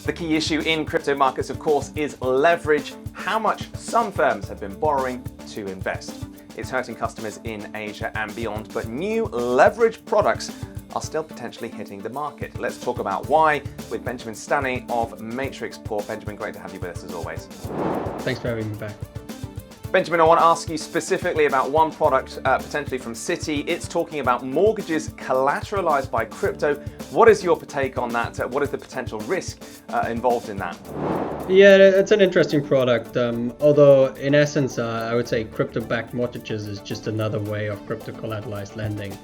The key issue in crypto markets, of course, is leverage, how much some firms have been borrowing to invest. It's hurting customers in Asia and beyond, but new leverage products are still potentially hitting the market. Let's talk about why with Benjamin Stani of Matrixport. Benjamin, great to have you with us as always. Thanks for having me back. Benjamin, I want to ask you specifically about one product, potentially from Citi. It's talking about mortgages collateralized by crypto. What is your take on that? What is the potential risk involved in that? Yeah, it's an interesting product. Although in essence, I would say crypto-backed mortgages is just another way of crypto-collateralized lending.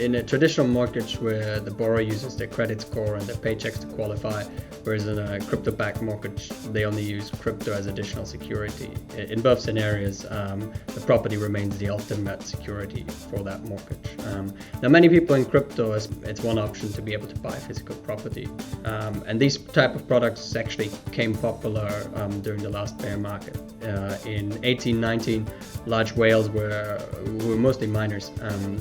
In a traditional mortgage where the borrower uses their credit score and their paychecks to qualify, whereas in a crypto-backed mortgage, they only use crypto as additional security. In both scenarios, the property remains the ultimate security for that mortgage. Now, many people in crypto, it's one option to be able to buy physical property. And these type of products actually came popular during the last bear market. In 1819, large whales were mostly miners.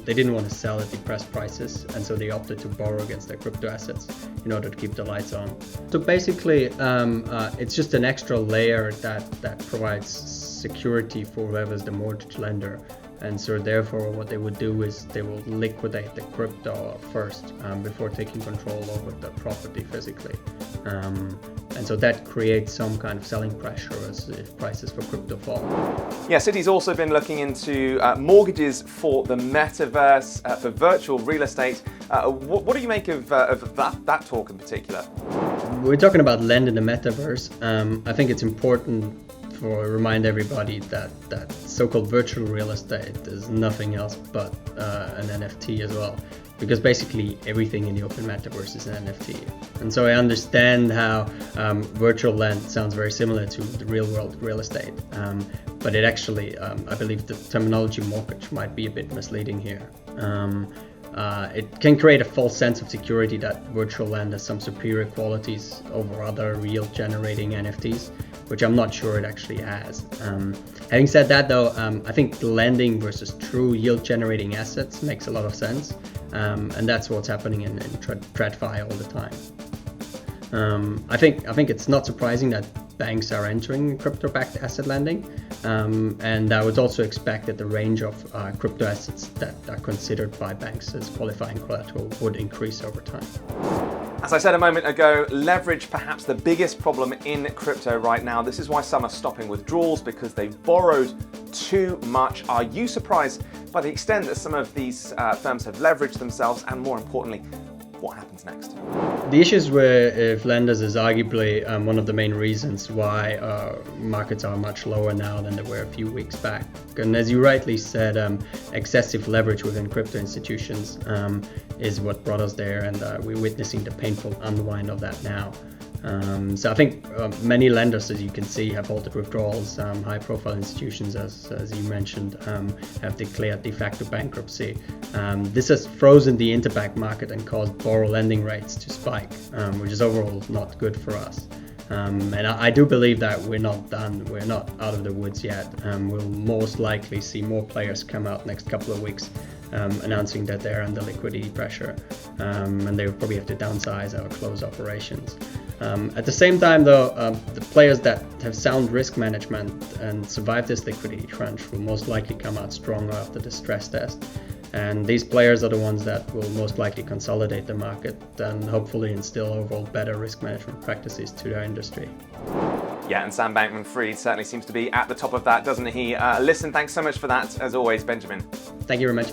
They didn't want to sell at depressed prices, and so they opted to borrow against their crypto assets in order to keep the lights on. So basically, it's just an extra layer that provides security for whoever's the mortgage lender. And so therefore what they would do is they will liquidate the crypto first before taking control over the property physically. And so that creates some kind of selling pressure as if prices for crypto fall. Yeah, Citi's also been looking into mortgages for the metaverse, for virtual real estate. What do you make of that talk in particular? We're talking about land in the metaverse. I think it's important to remind everybody that so-called virtual real estate is nothing else but an NFT as well, because basically everything in the open metaverse is an NFT. And so I understand how virtual land sounds very similar to the real world real estate, but it actually, I believe the terminology mortgage might be a bit misleading here. It can create a false sense of security that virtual land has some superior qualities over other real generating NFTs, which I'm not sure it actually has. Having said that though, I think lending versus true yield generating assets makes a lot of sense. And that's what's happening in TradFi all the time. I think it's not surprising that banks are entering crypto-backed asset lending, and I would also expect that the range of crypto assets that are considered by banks as qualifying collateral would increase over time. As I said a moment ago, leverage perhaps the biggest problem in crypto right now. This is why some are stopping withdrawals, because they've borrowed too much. Are you surprised by the extent that some of these firms have leveraged themselves, and more importantly, what happens next? The issues with lenders is arguably one of the main reasons why markets are much lower now than they were a few weeks back. And as you rightly said, excessive leverage within crypto institutions is what brought us there, and we're witnessing the painful unwind of that now. So I think many lenders, as you can see, have halted withdrawals. High-profile institutions, as you mentioned, have declared de facto bankruptcy. This has frozen the interbank market and caused borrow lending rates to spike, which is overall not good for us. And I do believe that we're not done. We're not out of the woods yet. We'll most likely see more players come out next couple of weeks announcing that they're under liquidity pressure, and they will probably have to downsize or close operations. At the same time though, the players that have sound risk management and survive this liquidity crunch will most likely come out stronger after the stress test. And these players are the ones that will most likely consolidate the market and hopefully instill overall better risk management practices to their industry. Yeah, and Sam Bankman-Fried certainly seems to be at the top of that, doesn't he? Listen, thanks so much for that, as always, Benjamin. Thank you very much.